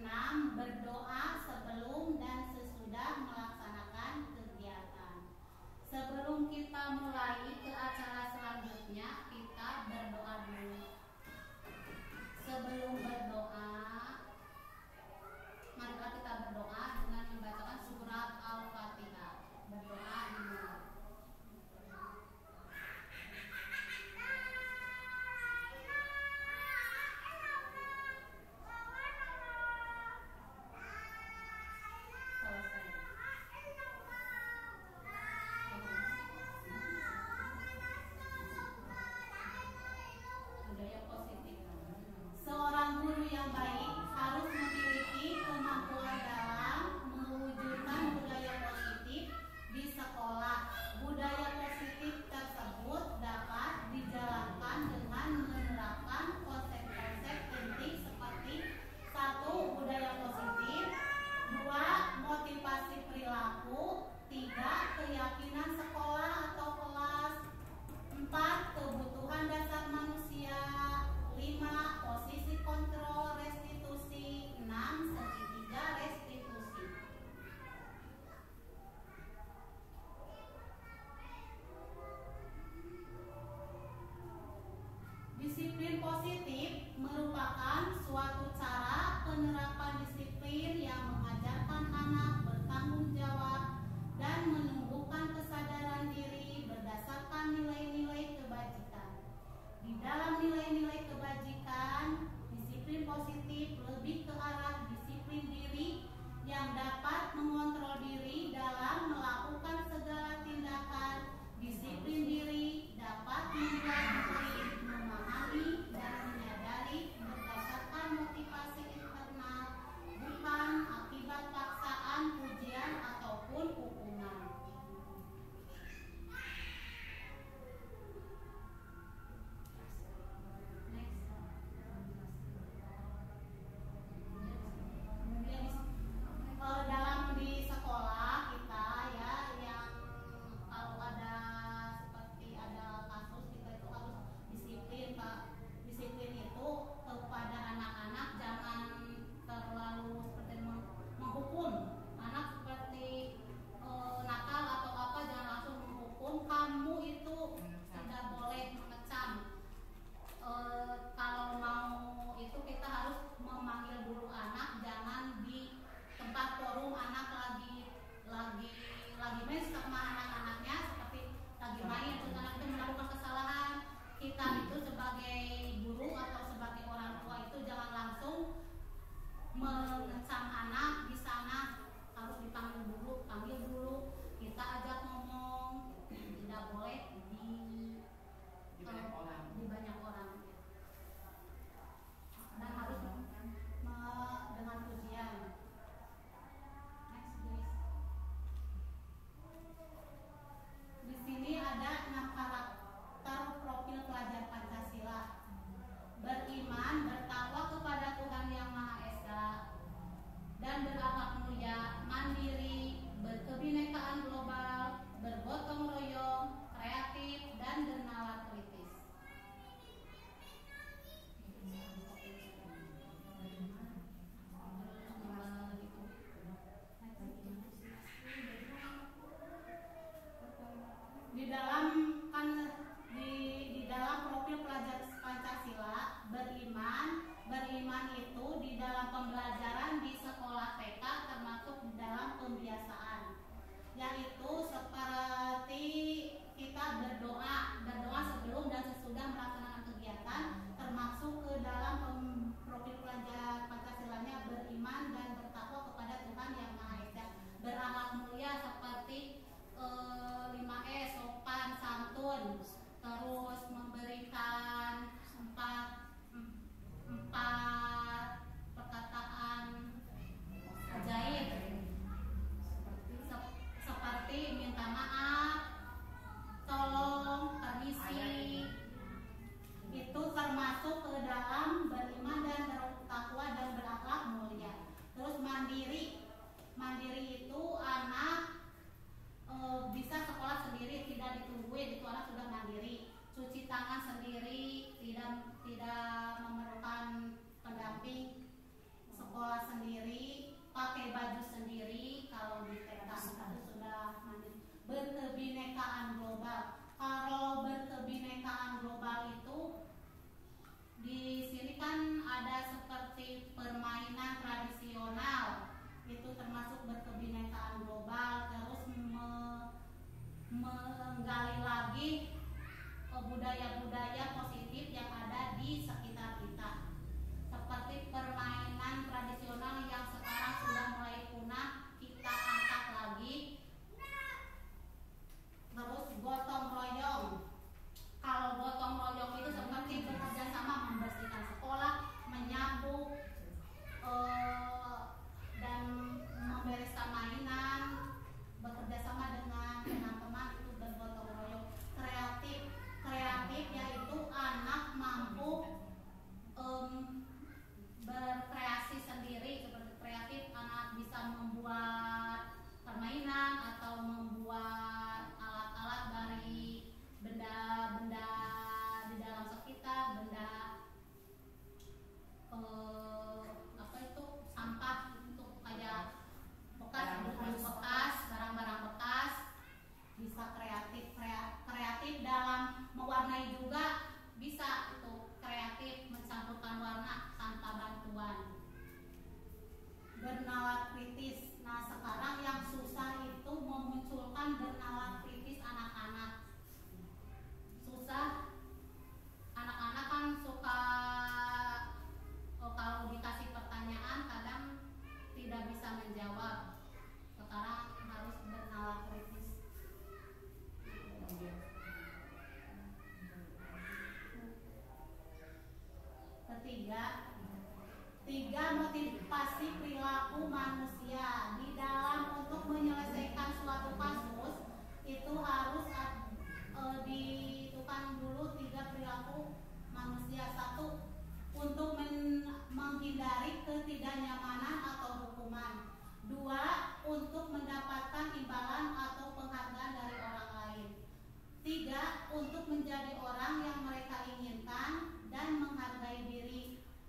6. Berdoa sebelum dan sesudah melaksanakan kegiatan. Sebelum kita mulai ke acara selanjutnya, kita berdoa dulu. Sebelum berdoa, marilah kita berdoa dengan membacakan surat Al-Fatihah. Berdoa dulu. Seorang guru yang baik harus memiliki kemampuan dalam mewujudkan budaya positif di sekolah. Budaya positif tersebut dapat dijalankan dengan menerapkan konsep-konsep penting seperti 1. Budaya positif, 2. Motivasi perilaku, 3. Keyakinan sekolah atau kelas, 4. Kebutuhan dasar manusia, 5. Posisi kontrol restitusi, 6. Segitiga restitusi. Disiplin positif merupakan suatu cara penerapan disiplin yang mengajarkan anak bertanggung jawab dan menumbuhkan kesadaran diri berdasarkan nilai-nilai kebajikan. Di dalam nilai-nilai kebajikan, disiplin positif lebih ke arah disiplin diri yang dapat mengontrol diri dalam melakukan segala tindakan. Disiplin diri dapat menilai, memahami, dan menyadari berdasarkan motivasi internal, bukan akibat paksaan, pujian, ataupun hukuman. Dalam di sekolah kita ya, yang kalau ada seperti ada kasus, kita itu harus disiplin, Pak. Disiplin itu kepada anak-anak jangan terlalu seperti menghukum anak seperti nakal atau apa, jangan langsung menghukum. Kamu itu tidak boleh mengecam. Kalau mau itu kita harus memanggil dulu anak, jangan di tempat forum anak lagi main sama anak-anaknya, seperti lagi main terus anak itu melakukan kesalahan. Kita itu sebagai guru atau sebagai orang tua itu jangan langsung mengecam anak di sana, harus dipanggil dulu, panggil dulu, kita ajak ngomong, tidak boleh di banyak orang. Dan harus dengan pujian. Next please. Di sini ada 6 karakter profil pelajar Pancasila. Beriman, bertakwa kepada Tuhan Yang Maha Esa, dan berakhlak mulia, mandiri, berkebinekaan global, bergotong royong, kreatif, dan bernalar kritis. Di dalam profil pelajar Pancasila, beriman itu di dalam pembelajaran di sekolah TK termasuk di dalam pembiasaan, yaitu seperti kita berdoa sebelum dan sesudah melaksanakan kegiatan, termasuk ke dalam profil pelajar Pancasilanya beriman dan bertakwa kepada Tuhan Yang Maha Esa, berakhlak mulia seperti 5E, sopan, santun, terus memberikan empat perkataan ajaib seperti minta maaf, tolong, permisi. Itu termasuk ke dalam beriman dan bertakwa termasuk berkebinekaan global, terus menggali lagi budaya-budaya positif yang ada di sekitar kita, seperti permainan tradisional yang sekarang sudah mulai punah, kita angkat lagi. Terus gotong royong. Kalau gotong royong itu seperti bekerja sama membersihkan sekolah, menyapu, dan membereskan mainan, bekerja sama dengan teman-teman, itu bergotong royong. Kreatif yaitu anak mampu berkreasi sendiri. Seperti kreatif, anak bisa membuat permainan atau membuat alat-alat dari benda-benda di dalam sekitar, benda apa itu, sampah, untuk kayak bekas, barang-barang bekas. Bisa kreatif dalam mewarnai juga bisa, itu kreatif mencampurkan warna tanpa bantuan. Bernalar kritis. Nah, sekarang yang susah itu memunculkan bernalar kritis anak-anak. Susah. Anak-anak kan suka kalau dikasih pertanyaan kadang tidak bisa menjawab. Sekarang harus bernalar kritis. Tiga, motivasi perilaku manusia. Di dalam untuk menyelesaikan suatu kasus itu harus ditentukan dulu 3 perilaku manusia. 1, untuk menghindari ketidaknyamanan atau hukuman. 2, untuk mendapatkan imbalan atau penghargaan dari orang lain. 3, untuk menjadi orang yang mereka inginkan dan menghargai diri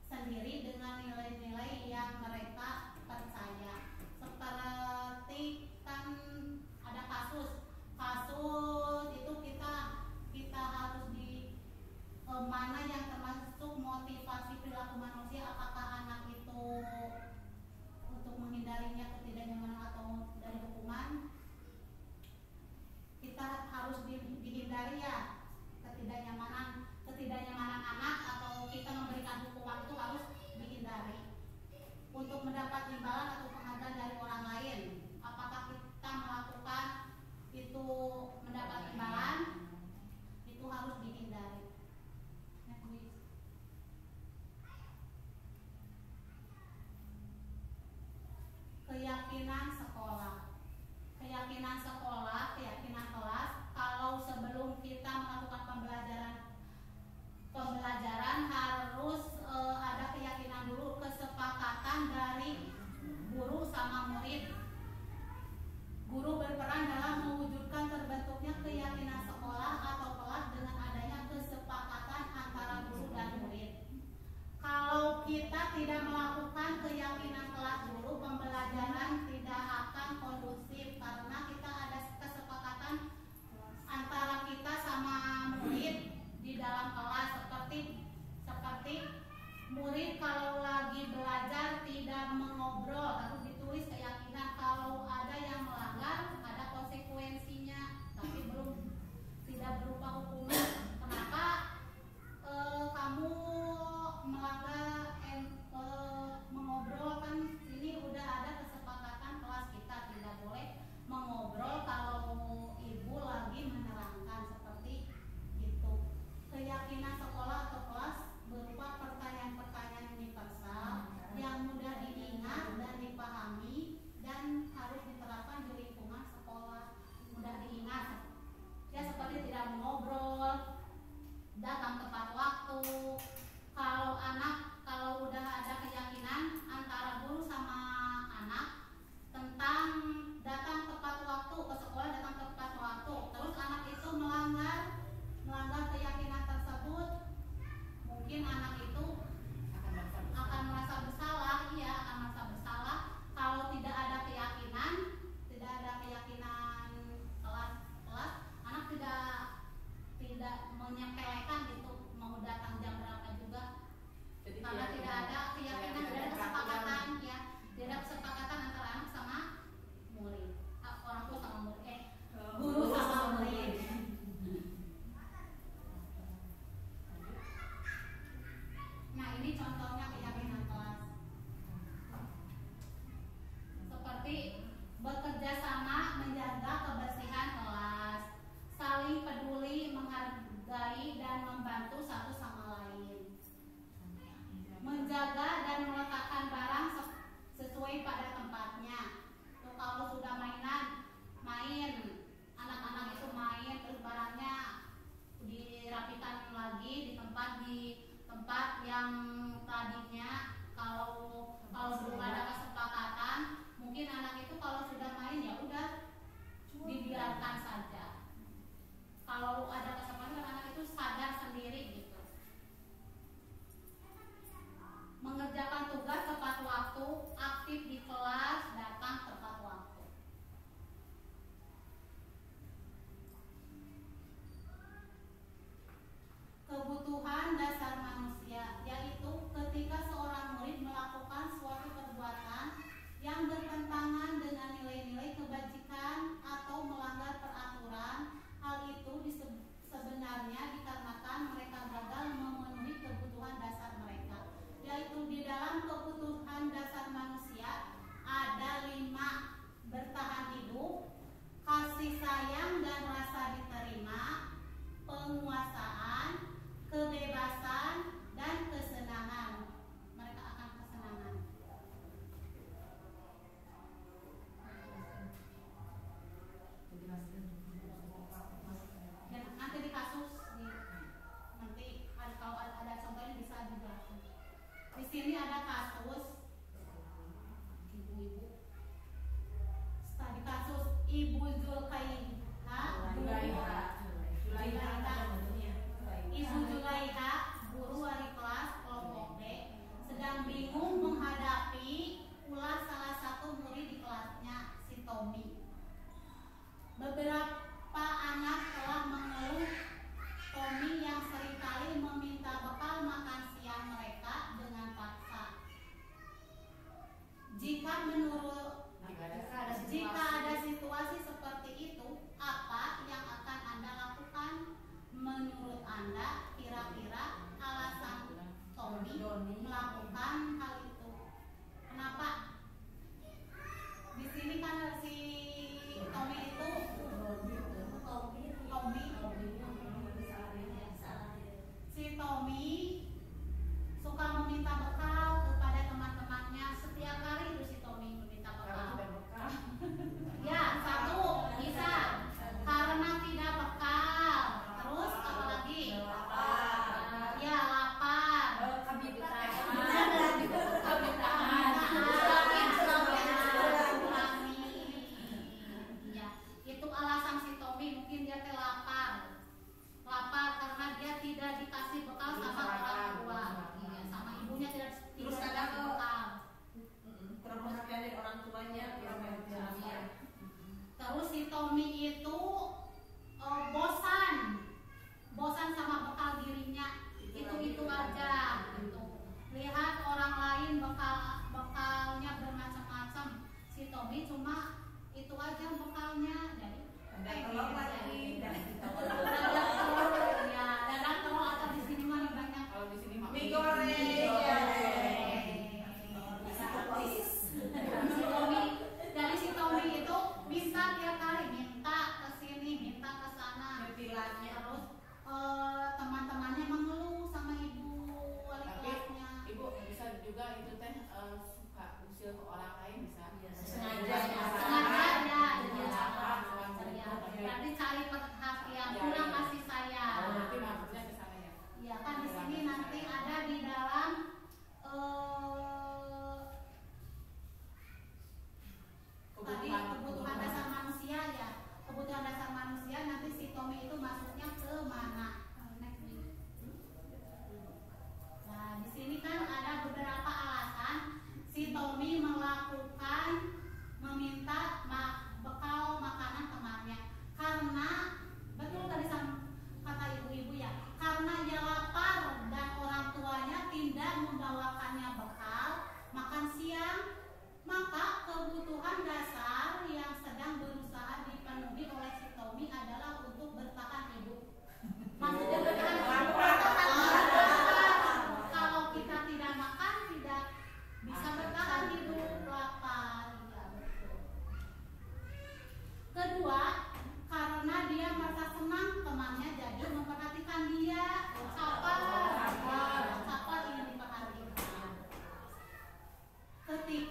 sendiri dengan nilai-nilai yang mereka percaya. Seperti kan ada kasus itu kita harus di mana yang termasuk motivasi perilaku manusia, apakah anak itu untuk menghindarinya ketidaknyamanan atau dari hukuman. Kita harus dihindari ya ketidaknyamanan anak, atau kita memberikan hukuman itu harus dihindari. Untuk mendapat imbalan atau penghargaan dari orang lain, apakah kita melakukan itu mendapat imbalan, itu harus dihindari. Keyakinan sekolah, keyakinan kelas. Kalau sebelum kita melakukan pembelajaran harus ada keyakinan dulu, kesepakatan dari guru sama murid. Guru berperan dalam mewujudkan terbentuknya keyakinan sekolah atau kelas dengan adanya kesepakatan antara guru dan murid. Kalau kita tidak melakukan keyakinan kelas dulu, pembelajaran tidak akan kondusif, karena kita ada kesepakatan antara kita sama murid di dalam kelas. Seperti murid kalau lagi belajar tidak mengobrol, harus ditulis keyakinan. Kalau ada yang melanggar, ada konsekuensinya, tapi tidak berupa hukuman. Kenapa kamu melanggar mengobrol? Kan ini udah ada kesepakatan kelas, kita tidak boleh mengobrol kalau ibu lagi menerangkan, seperti itu. Keyakinan sekolah atau kelas berupa pertanyaan-pertanyaan universal yang mudah diingat dan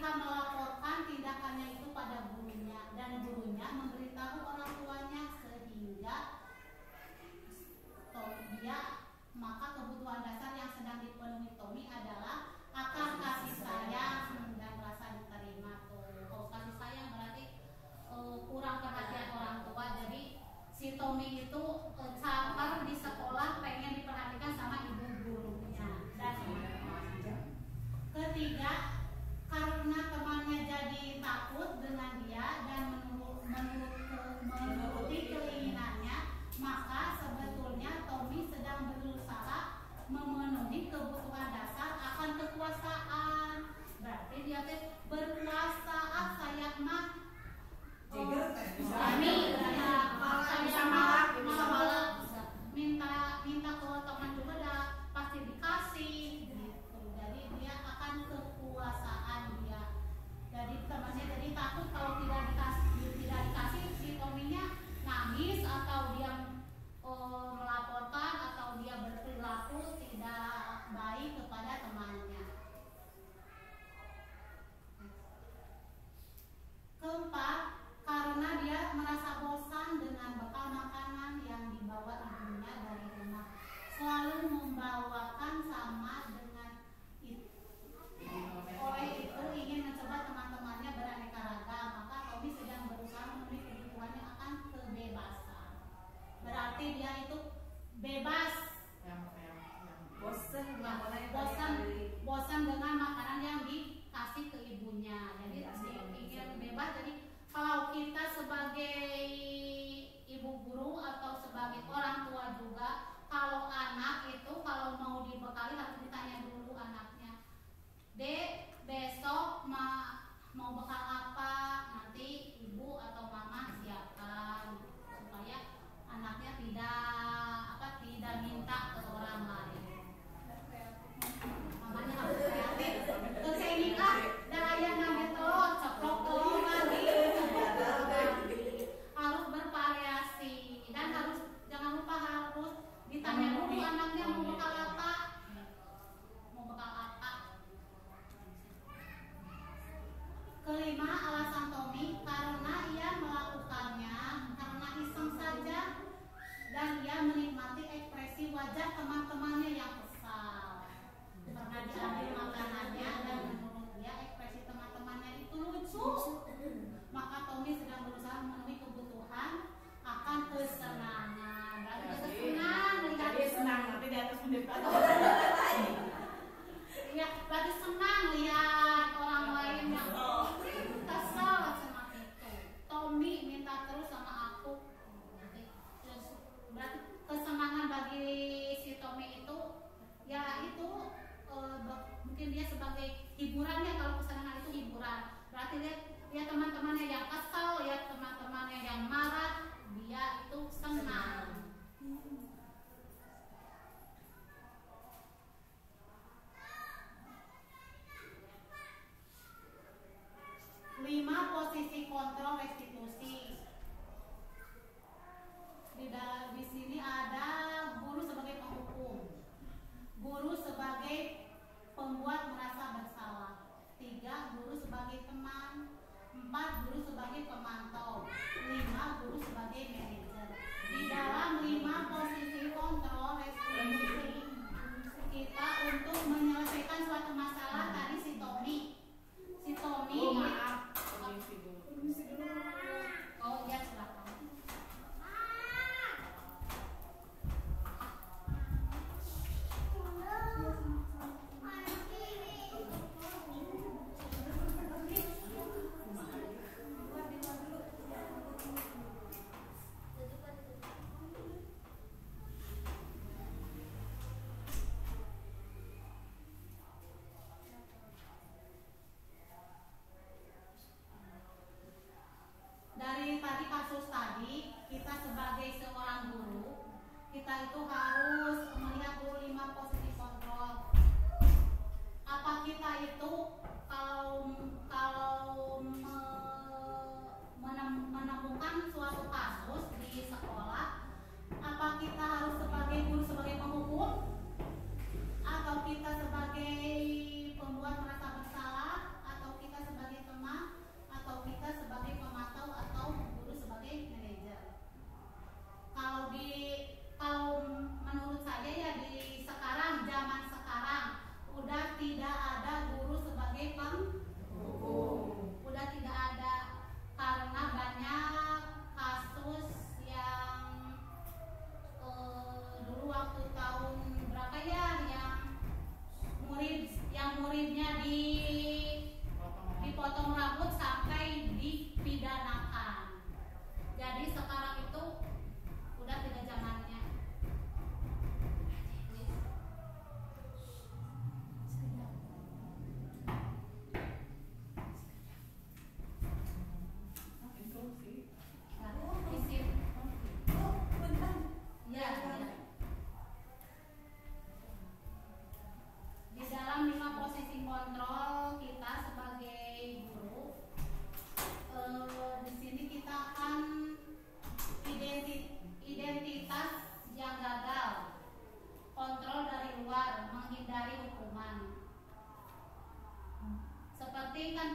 Rika melaporkan tindakannya itu pada gurunya dan gurunya memberitahu orang tuanya sehingga dia maka kebutuhan dasar yang sedang dipenuhi Tommy adalah akan kasih sayang dan rasa diterima. Kalau kasih sayang berarti kurang perhatian orang tua. Jadi si Tommy itu caper di sekolah pengen diperhatikan sama ibu gurunya. Dan ketiga, karena temannya jadi takut dengan dia dan menuruti keinginannya, maka sebetulnya Tommy sedang berusaha memenuhi kebutuhan dasar akan kekuasaan. Berarti dia berkuasa, saya mah minta ke teman juga dah pasti dikasih gitu. Jadi dia akan kekuasaan dia. Jadi temannya jadi takut kalau tidak dikasih si Tominya nangis atau dia melaporkan atau dia berperilaku tidak baik kepada temannya. Keempat, karena dia merasa bosan dengan bekal makanan yang dibawa ibunya dari rumah, selalu membawakan sama dengan itu. Oleh itu ingin mencoba teman-temannya beraneka ragam, maka Tommy sedang berusaha memenuhi kebutuhannya akan kebebasan. Berarti dia itu bebas, bosan dengan makanan yang dikasih ke ibunya. Jadi ingin bebas. Jadi kalau kita sebagai ibu guru atau sebagai orang tua juga, kalau anak itu kalau mau dibekali harus ditanya dulu anaknya, Dek, besok mau bekal apa? Nanti ibu atau mama siapkan supaya anaknya tidak minta ke orang lain. Mamanya harus kreatif. Terus ini kan dan ayah ngambil telur, ceplok telur lagi. Harus bervariasi dan jangan lupa harus ditanya dulu anaknya mau bekal apa. Kelima, alasan Tommy karena ia melakukannya karena iseng saja dan ia menikmati ekspresi wajah teman-temannya yang kesal. Karena diambil makanannya dan menurut dia ekspresi teman-temannya itu lucu, maka Tommy sedang berusaha memenuhi kebutuhan akan kesenangan. Berarti senang nanti di atas mendekat. Iya, berarti senang lihat orang lain yang kesal sama itu. Tommy minta terus sama aku. Berarti kesenangan bagi si Tommy itu, ya itu mungkin dia sebagai hiburannya. Kalau kesenangan itu hiburan, berarti lihat teman-temannya yang kesal, lihat teman-temannya yang marah, dia itu senang. 5. Posisi kontrol restitusi. Di sini ada guru sebagai penghukum, guru sebagai pembuat merasa bersalah, 3. Guru sebagai teman, 4. Guru sebagai pemantau, 5. Guru sebagai manajer. Di dalam 5 posisi kontrol restitusi kita untuk menyelesaikan suatu masalah tadi si Tommy oh ya silakan.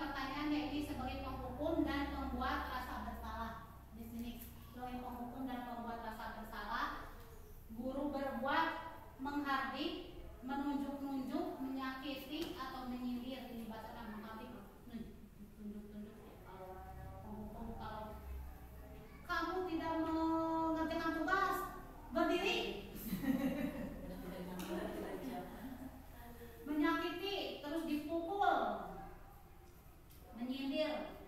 pertanyaannya ini sebagai penghukum dan pembuat rasa bersalah. Di sini sebagai penghukum dan pembuat rasa bersalah, guru berbuat menghardik, menunjuk-nunjuk, menyakiti atau menyindir. Ini bacaan menghardik, tunjuk-tunjuk. Kalau penghukum, kalau kamu tidak mengerjakan tugas, berdiri. Menyakiti, terus dipukul, menyindir.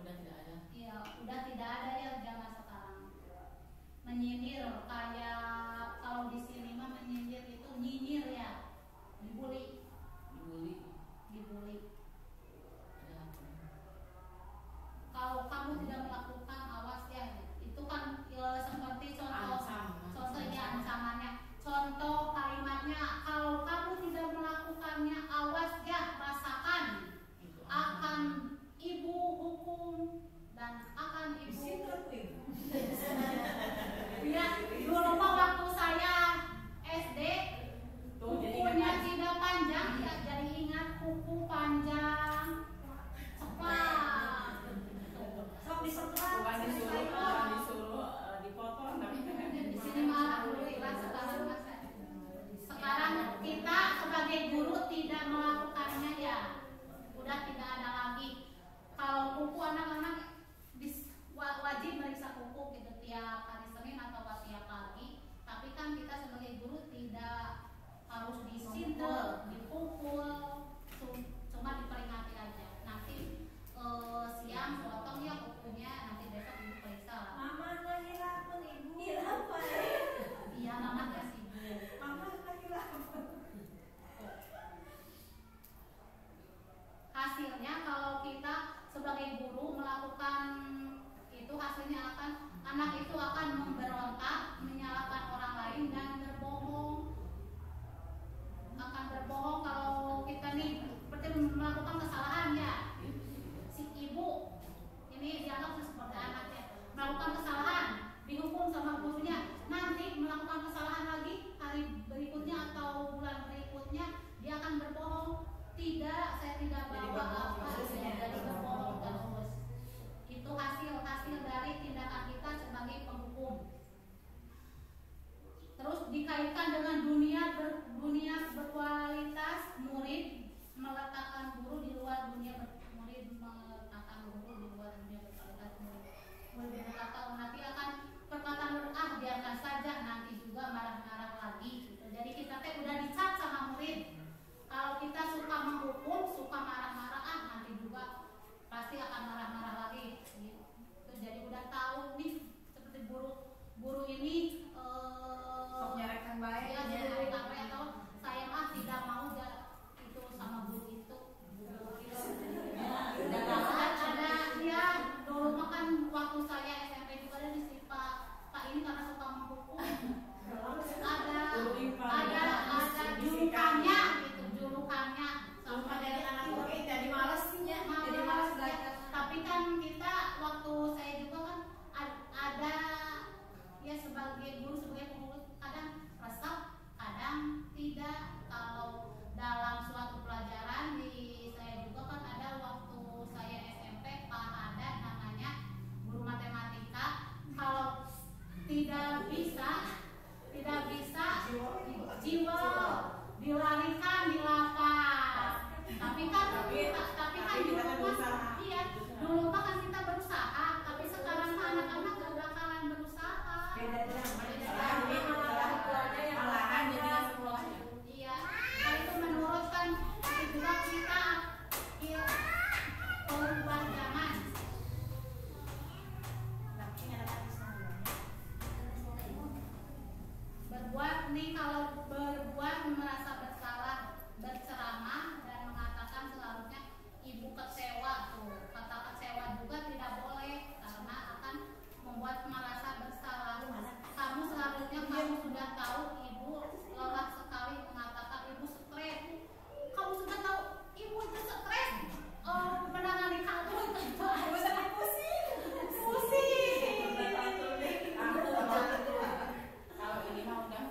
Udah tidak ada. Iya, udah tidak ada ya zaman sekarang. Menyindir kayak kalau di sini mah menyindir itu nyinyir ya, dibully. Ada apa? Kalau kamu tidak melakukan, awas ya. Itu kan seperti contoh ya ancamannya. Contoh kalimatnya, kalau kamu tidak melakukannya, awas ya, rasakan. Akan ibu hukum dan akan ibu. Ya, dulu mah waktu saya SD, kukunya tidak panjang, ya jadi ingat kuku panjang. Cepat. Sok disekat. Bukan disuruh dipotong tapi Di sini malah dulu ikhlas, sekarang kita sebagai guru tidak melakukannya ya, udah tidak ada lagi. Kalau kuku anak-anak wajib meriksa kuku gitu tiap hari Senin atau tiap pagi, tapi kan kita sebagai guru tidak harus disindir, dipukul, cuma diperingati aja. Nanti siang potong ya kukunya, nanti besok ibu periksa. Mama ngahilapun ibu. Hilapun. Iya, mama gak sibuk. Mama ngahilapun. Hasilnya kalau kita sebagai guru melakukan itu, hasilnya akan anak itu akan memberontak, menyalahkan orang lain dan berbohong. Akan berbohong kalau kita nih seperti melakukan kesalahan ya. Si ibu ini dianggap seperti anaknya melakukan kesalahan, dihukum sama gurunya. Nanti melakukan kesalahan lagi hari berikutnya atau bulan berikutnya dia akan berbohong. Tidak, saya tidak bawa apa, jadi berbohong terus. Itu hasil dari tindakan kita sebagai penghukum. Terus dikaitkan dengan dunia berkualitas, murid meletakkan guru di luar dunia murid meletakkan guru di luar dunia berkualitas murid berkata nanti akan perkataan biarkan saja, nanti juga marah-marah lagi gitu. Jadi kita udah dicap sama murid. Kalau kita suka menghukum, suka marah-marah, nanti juga pasti akan marah-marah lagi. Gitu. Jadi udah tahu nih seperti guru ini Nyerahkan baik. ya nyerahkan baik, atau saya mah tidak mau itu sama guru itu. Ada dia dulu mah kan waktu saya SMP juga ada di Pak ini karena suka menghukum. Ada julukannya gitu, julukannya Sampai dari anak murid jadi males ya. Jadi males belajar. Tapi kan kita waktu saya juga kan ada ya sebagai guru, sebagai pengurus, kadang resep, kadang tidak. Kalau dalam suatu pelajaran di saya juga kan ada waktu saya SMP Pak ada namanya guru matematika. Kalau tidak bisa jiwa dilarikan di lapas. Tapi kan dulu mah iya, dulu mah kan kita berusaha, tapi sekarang anak-anak gak bakalan berusaha. malahan jadi sekolahnya. Iya, nah itu menurut kan itu juga kita perubahan zaman. Berbuat nih, kalau berbuat merasa bersalah, berceramah dan mengatakan seharusnya ibu kecewa tuh. Kata kecewa juga tidak boleh karena akan membuat merasa bersalah. Kamu seharusnya kamu sudah tahu ibu lelah sekali, mengatakan ibu stres. Kamu sudah tahu ibu itu stres. Menangani kamu itu pusing. Kalau ini mah udah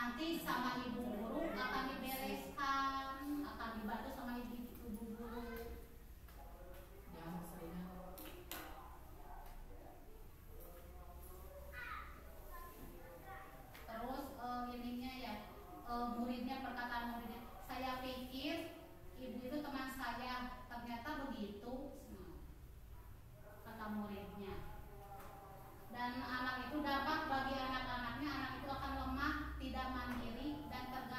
nanti sama ibu guru akan dibereskan, akan dibantu sama ibu guru. Jangan sering. Terus ininya ya, muridnya, perkataan muridnya, saya pikir ibu itu teman saya, ternyata begitu. Kata muridnya. Dan anak itu dampak bagi anak-anaknya, anak itu akan lemah, tidak mandiri, dan tergantung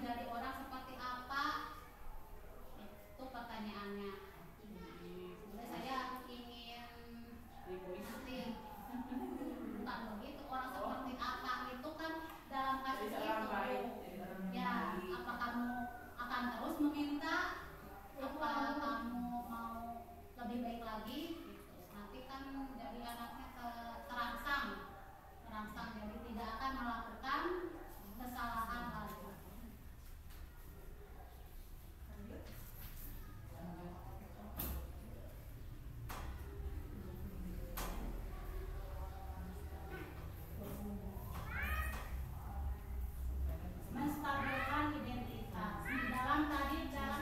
menjadi orang seperti apa? Itu pertanyaannya. Jadi saya ingin nanti bukan begitu, orang seperti apa itu kan dalam kasus itu ya, apa kamu akan terus meminta, apa kamu mau lebih baik lagi gitu. Nanti kan jadi anaknya terangsang, jadi tidak akan melakukan kesalahan lagi. Menstabilkan identitas. Dalam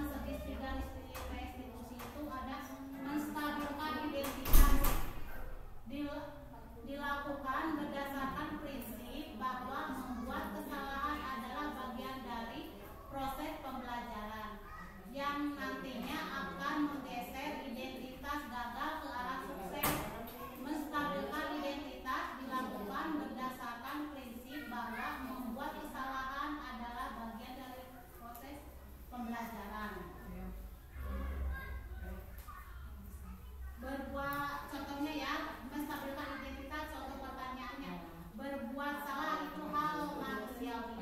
segitiga restitusi itu ada menstabilkan identitas. Dilakukan berdasarkan prinsip bahwa membuat kesalahan adalah bagian dari proses pembelajaran yang nantinya akan menggeser identitas gagal ke arah sukses. Menstabilkan identitas dilakukan berdasarkan prinsip bahwa membuat kesalahan adalah bagian dari proses pembelajaran. Berbuat, contohnya ya, menstabilkan identitas, contoh pertanyaannya, berbuat salah itu hal manusiawi.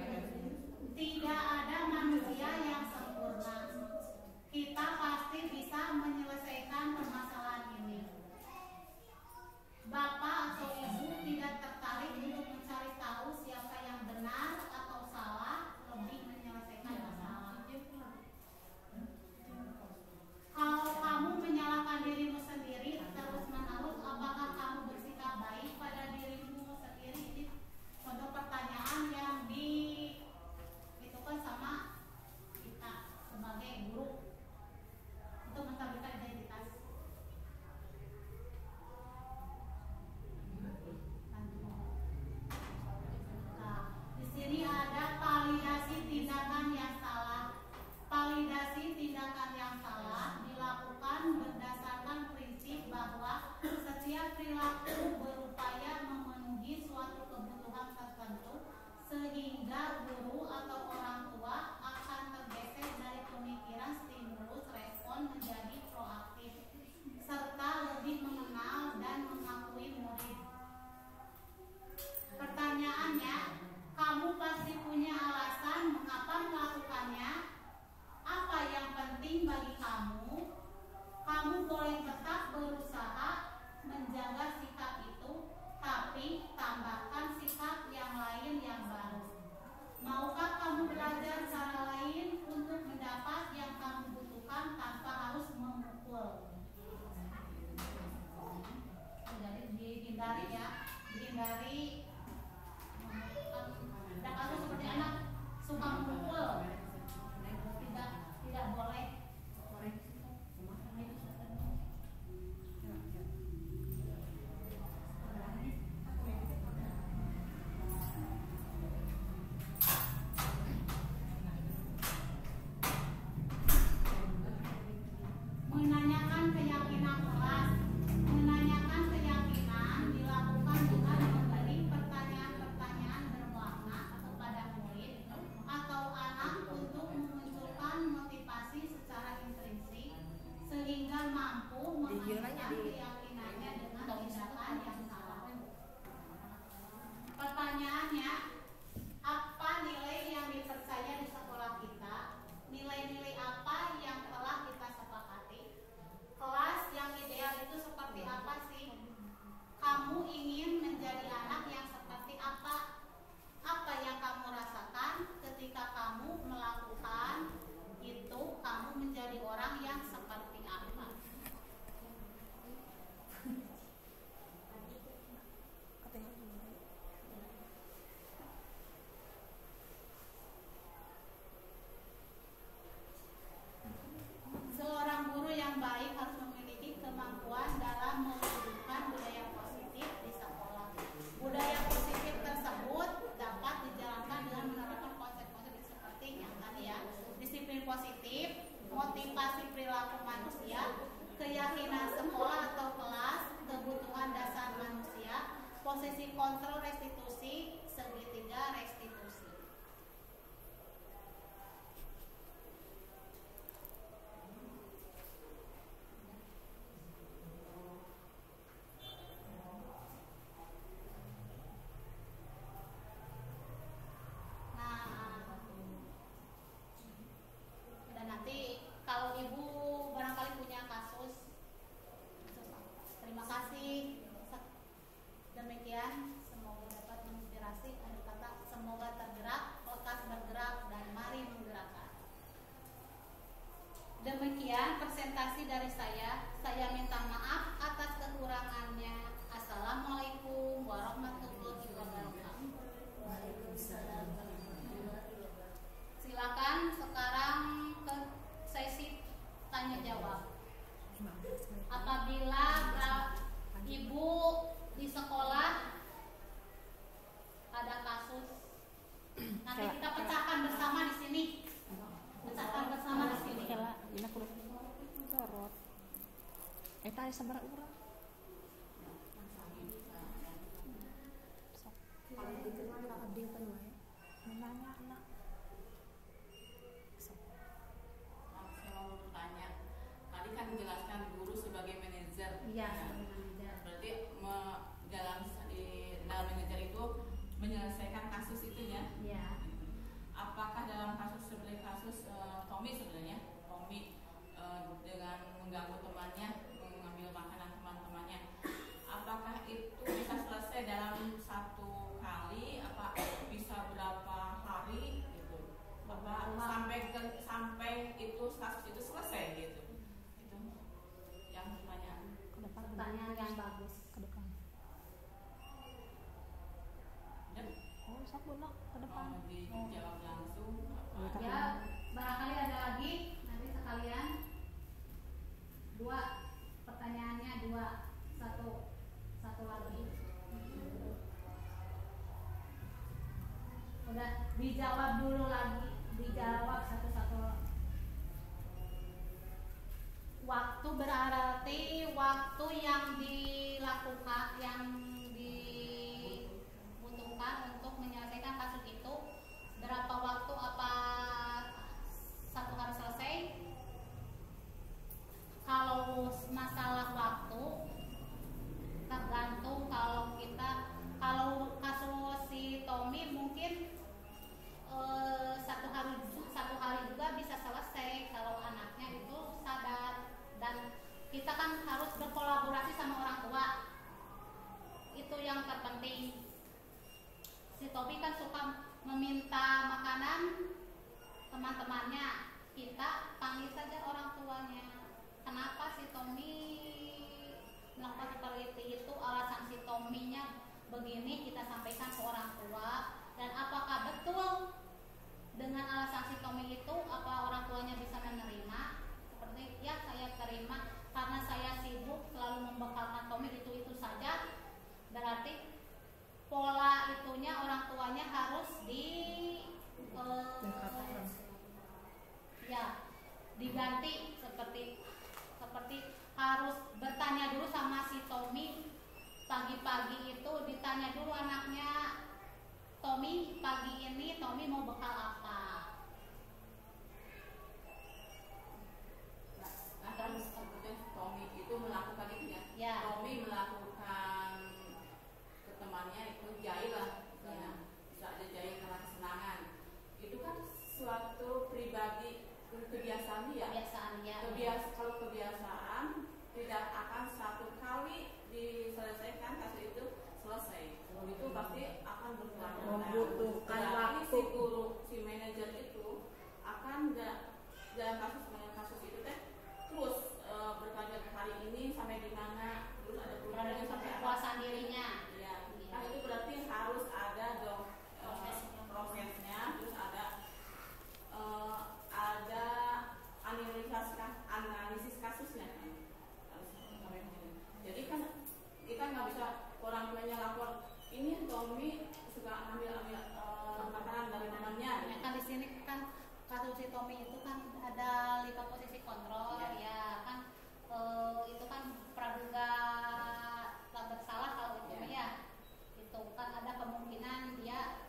Tidak ada manusia yang sempurna. Kita pasti bisa menyelesaikan permasalahan ini. Bapak atau ibu tidak tertarik untuk mencari tahu siapa yang benar atau salah, lebih menyelesaikan masalah. Kalau kamu menyalahkan dirimu sendiri terus-menerus, apakah kamu bersikap baik pada dirimu sendiri? Ini contoh pertanyaan yang itu kan sama kita sebagai guru untuk menstabilkan identitas. Nah, di sini ada validasi tindakan yang salah. Validasi tindakan yang salah dilakukan berdasarkan prinsip bahwa setiap perilaku berupaya memenuhi suatu kebutuhan tertentu, sehingga guru atau orang tua akan tergeser dari pemikiran stimulus respon menjadi proaktif, serta lebih mengenal dan mengakui murid. Pertanyaannya, kamu pasti punya alasan mengapa melakukannya. Apa yang penting bagi kamu? Kamu boleh tetap berusaha menjaga sikap itu, tapi tambahkan sikap yang lain yang baru. Maukah kamu belajar cara lain untuk mendapat yang kamu butuhkan tanpa harus memukul? Jadi dihindari ya, dihindari ada kasus seperti anak suka memukul. Tidak boleh. Menanyakan keyakinan kelas. Menanyakan keyakinan dilakukan dengan memberi pertanyaan-pertanyaan bermakna kepada murid atau anak untuk memunculkan motivasi secara intrinsik sehingga mampu mengajukan keyakinannya dengan tindakan yang salah. Pertanyaannya, apa nilai yang dipercaya di sekolah kita? Nilai-nilai apa yang telah kita sepakati? Kelas yang ideal itu seperti apa sih? Kamu ingin menjadi anak yang seperti apa? Apa yang kamu rasakan ketika kamu melakukan itu? Kamu menjadi orang yang seperti apa? Seorang guru yang baik harus memiliki kemampuan dalam mewujudkan budaya positif di sekolah. Budaya positif tersebut dapat dijalankan dengan menerapkan konsep-konsep seperti yang tadi ya: disiplin positif, motivasi perilaku manusia, keyakinan sekolah atau kelas, kebutuhan dasar manusia, posisi kontrol restitusi, segitiga restitusi. presentasi dari saya. Saya minta maaf atas kekurangannya. Assalamualaikum warahmatullahi wabarakatuh. Silakan sekarang ke sesi tanya jawab. Apabila ibu di sekolah ada kasus, nanti kita pecahkan bersama di sini. Pecahkan bersama di sini. Kela, ini aku sorot. Tadi seberapa urang? Sok. Kalau gitu mah abdi kan wae. Menanya anak. Sok. Saya mau bertanya. Tadi kan menjelaskan guru sebagai manajer. Iya, Ya. manajer. Berarti dalam manajer itu menyelesaikan kasus itu ya. Iya. Apakah dalam kasus seperti kasus Tommy sebenarnya, dengan mengganggu temannya, mengambil makanan teman-temannya, apakah itu bisa selesai dalam satu kali? Apa bisa berapa hari gitu? Apa sampai itu kasus itu selesai gitu? Itu yang pertanyaan. Ke depan. Pertanyaan yang bagus. Ke depan. Dan Oh, sok dulu ke depan. mau dijawab langsung apa? Ya, barangkali ada lagi nanti sekalian. Dua pertanyaannya, satu lagi. Udah dijawab dulu lagi, dijawab satu-satu. Waktu berarti waktu yang dilakukan, yang dibutuhkan untuk menyelesaikan kasus itu berapa waktu? Apa 1 hari selesai? Kalau masalah waktu tergantung. Kalau kasus si Tommy mungkin 1 hari juga bisa selesai kalau anaknya itu sadar, dan kita kan harus berkolaborasi sama orang tua. Itu yang terpenting. Si Tommy kan suka meminta makanan teman-temannya, kita panggil saja orang tuanya. Kenapa si Tommy melakukan seperti itu, alasan si Tommy-nya begini, kita sampaikan ke orang tua. Dan apakah betul dengan alasan si Tommy itu, apa orang tuanya bisa menerima? Seperti, ya saya terima karena saya sibuk selalu membekalkan Tommy, itu saja. Berarti pola itunya orang tuanya harus diganti, seperti harus bertanya dulu sama si Tommy. Pagi-pagi itu ditanya dulu anaknya, Tommy pagi ini Tommy mau bekal apa? Nah, terus kemudian Tommy itu melakukan itu ya. Ya. Tommy melakukan ke temannya itu jahit lah, Ya. bisa ada jahit karena kesenangan. Itu kan suatu pribadi kebiasaan dia. Kalau kebiasaan tidak akan satu kali diselesaikan kasus itu selesai. Itu pasti akan berkelanjutan. Membutuhkan Berarti waktu. si manajer itu akan dalam kasus itu terus berkelanjutan hari ini sampai di mana, terus ada perubahan sampai kepuasan dirinya. Ya, kan itu berarti harus ada dong prosesnya, terus ada analisis kasusnya kan. Jadi kan kita nggak bisa orang tuanya lapor ini Tommy suka ambil makanan dari temannya. Ya kan di sini kan kasus si Tommy itu kan ada 5 posisi kontrol, ya kan itu kan praduga tak bersalah kalau itu ya. Itu kan ada kemungkinan dia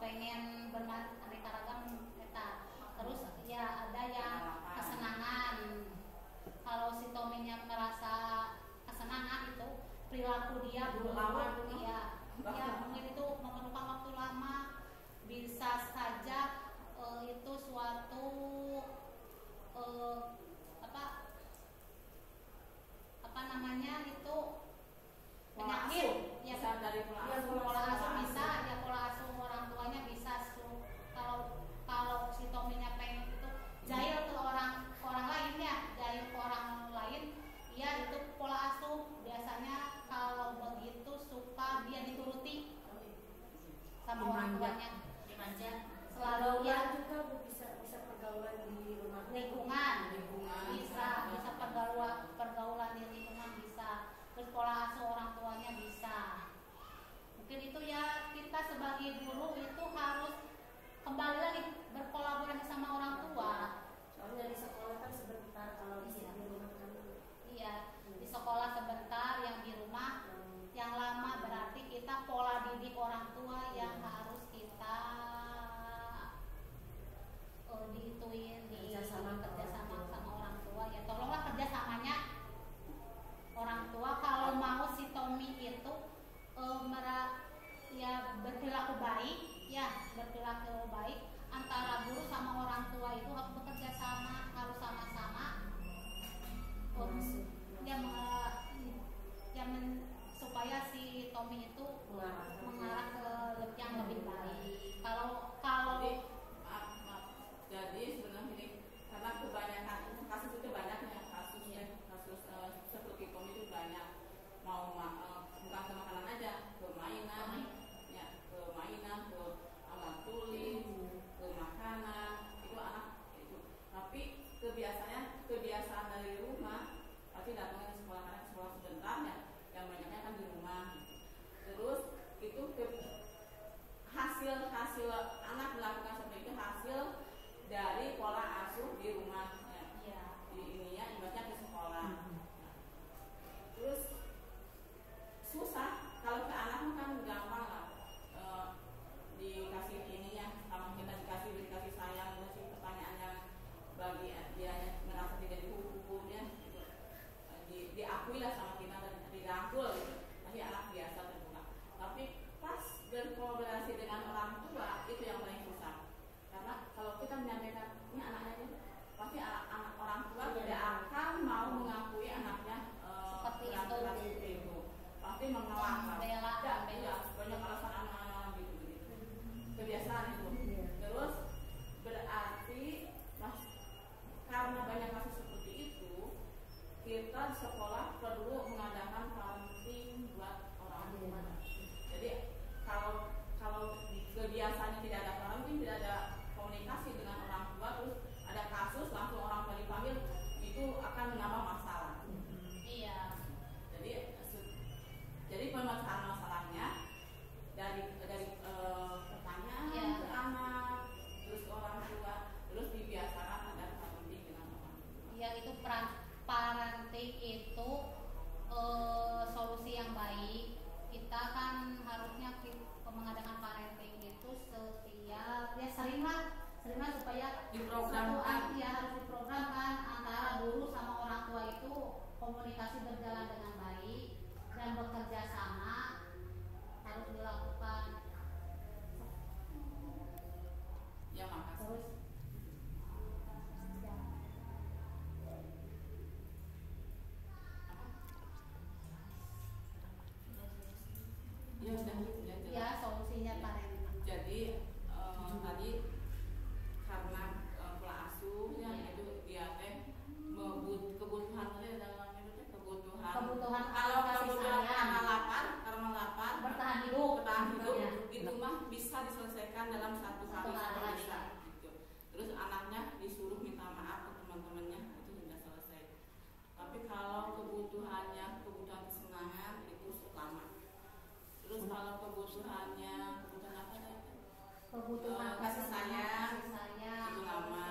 pengen beraneka ragam eta. Terus ya ada yang kesenangan. Kalau si Tommy-nya merasa kesenangan, itu perilaku dia Lama buruk, ya mungkin itu memerlukan waktu lama. Bisa saja itu suatu apa namanya itu penyakit, ya bisa dari pola asuh. pola asuh bisa, ya pola asuh orang tuanya bisa digituin di Kerjasama. kerjasama sama orang tua ya, tolonglah kerjasamanya orang tua kalau mau si Tommy itu ya berperilaku baik, antara guru sama orang tua itu harus bekerja sama, harus sama-sama supaya si Tommy itu mengarah ke yang lebih baik. Kalau Jadi, maaf. Jadi sebenarnya ini karena kebanyakan kasus itu banyak ya, kasus seperti Tommy itu banyak, bukan ke makanan aja, ke mainan, ya, ke alat tulis, ke makanan, itu anak itu. Tapi kebiasaan dari rumah pasti datangnya ke sekolah, karena sekolah sebentar ya, yang banyaknya kan di rumah. Terus itu hasil anak melakukan seperti itu hasil dari pola asuh di rumah ya. Di ini ya, ibaratnya ke sekolah. Terus susah kalau ke anak kan gampang lah, dikasih ininya, sama kita dikasih sayang, dikasih pertanyaan yang bagi dia merasa tidak dihukum ya, gitu. Diakui lah sama kita dan dirangkul gitu. Masih anak biasa terbuka. Tapi pas berkolaborasi dengan orang tua itu yang paling susah, karena kalau kita menyampaikan ini anaknya ini, pasti anak orang tua tidak akan mau mengakui anaknya seperti itu, pasti mengelak, banyak alasan anak gitu, kebiasaan itu. Terus berarti karena banyak kasus seperti itu, kita di sekolah perlu mengadakan parenting buat orang tua. Jadi kalau kebiasaannya tidak ada parenting, tidak ada komunikasi dengan orang tua, terus ada kasus langsung orang tua dipanggil, itu akan menambah masalah. Iya. Jadi masalahnya dari pertanyaan ke anak, terus ke orang tua, terus dibiasakan ada parenting dengan orang tua. Ya itu parenting itu solusi yang baik. Kita kan harusnya mengadakan parenting itu setiap ya seringlah supaya Diprogramkan. ya harus diprogramkan antara guru sama orang tua itu komunikasi berjalan dengan baik dan bekerja sama harus dilakukan. Ya makasih. Terus ya. Ya udah, Ya solusinya parenting. Jadi tadi karena pola asuh ya itu dia kebutuhan dalam itu kebutuhan kalau kasih kebutuhan sayang. karena lapar Bertahan hidup ya. Ya. Itu mah bisa diselesaikan dalam satu hari kalau bisa gitu. Terus anaknya disuruh minta maaf ke teman-temannya, itu sudah selesai. Tapi kalau kebutuhan kesenangan itu lama. Terus kalau kebutuhan apa tadi? Kebutuhan kasih sayang itu lama.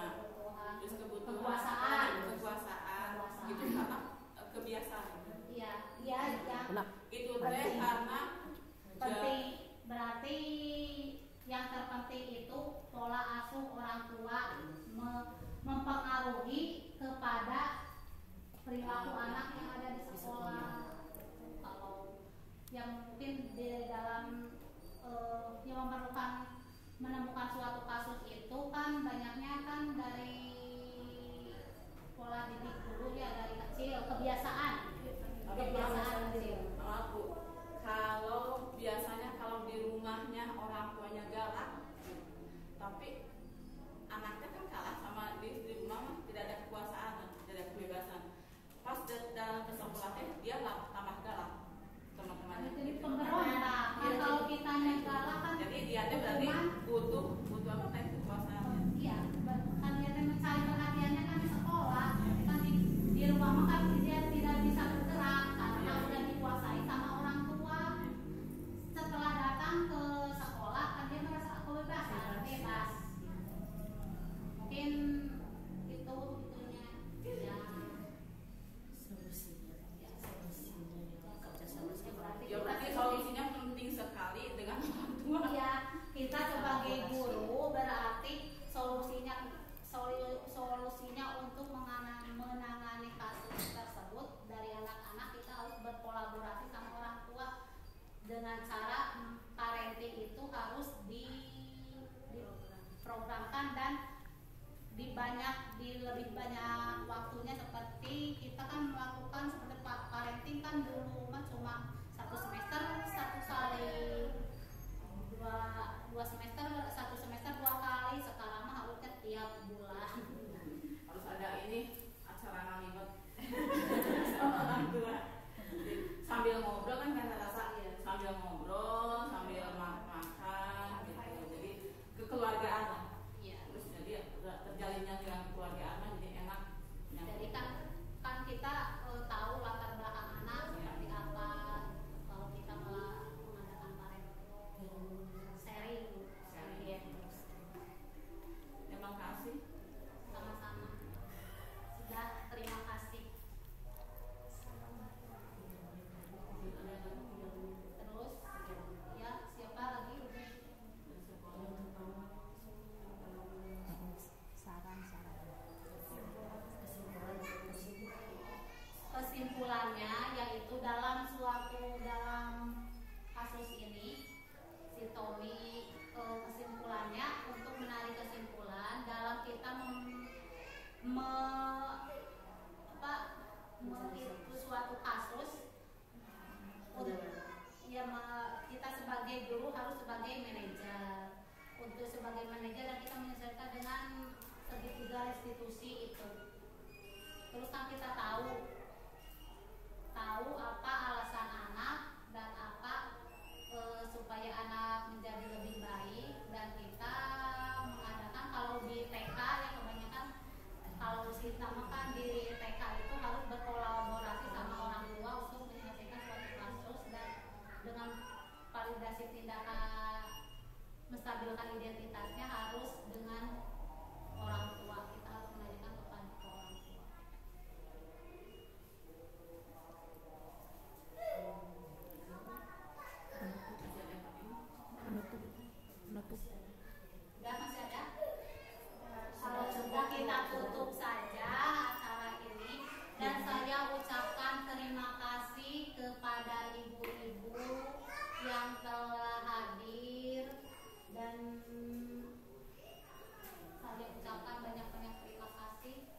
Terus kebutuhan kekuasaan itu karena kebiasaan. Iya, ya. Itu teh karena Penting, berarti yang terpenting itu pola asuh orang tua mempengaruhi kepada perilaku anak yang ada di sekolah. Kalau yang mungkin di dalam yang menemukan suatu kasus itu kan banyaknya kan dari pola didik dulu ya, dari kecil, kebiasaan kecil. Bu, kalau biasanya kalau di rumahnya orang tuanya galak, tapi anaknya kan kalah sama di rumah mah tidak ada kekuasaan, tidak ada kebebasan. Pas dalam sekolahnya dia tambah galak teman-temannya. Jadi pemberontak. Kan kalau kita galak kan jadi dia berarti butuh apa kekuasaannya. Iya, kan dia untuk menangani kasus tersebut dari anak-anak, kita harus berkolaborasi sama orang tua dengan cara parenting itu harus diprogramkan dan di lebih banyak waktunya, seperti kita kan melakukan seperti parenting kan dulu cuma 2 semester 1 kali, sekarang mah harusnya tiap bulan. Harus ada ini acara ngalibat sama orang tua. Sambil ngobrol kan rasa sambil ngobrol sambil makan gitu. Jadi kekeluargaan lah. Iya. Terus jadi terjalinnya dengan kekeluargaan lah, jadi enak. Jadi kan kita tahu latar belakang anak seperti apa kalau kita mengadakan parenting sharing. Ya. Terima kasih. Sama-sama. Sudah, terima kasih. Terus ya, siapa lagi? Kesimpulannya yaitu dalam kasus ini si Tommy, kesimpulannya untuk menarik kesimpulan dalam kita menghitung suatu kasus, kita sebagai guru harus sebagai manajer. Untuk sebagai manajer dan kita menyesuaikan dengan segitiga restitusi itu. Terus kan kita tahu apa alasan anak dan apa supaya anak menjadi lebih baik, dan kita mengadakan kalau di TK ya kebanyakan kalau kan di TK itu harus berkolaborasi sama orang tua untuk menyelesaikan suatu kasus, dan dengan validasi tindakan menstabilkan identitasnya harus dengan orang tua. Kita harus menanyakan kepada orang tua. Udah, masih ada? Kalau sudah, kita tutup saja acara ini, dan saya ucapkan terima kasih kepada ibu-ibu yang telah hadir, dan saya ucapkan banyak-banyak terima kasih.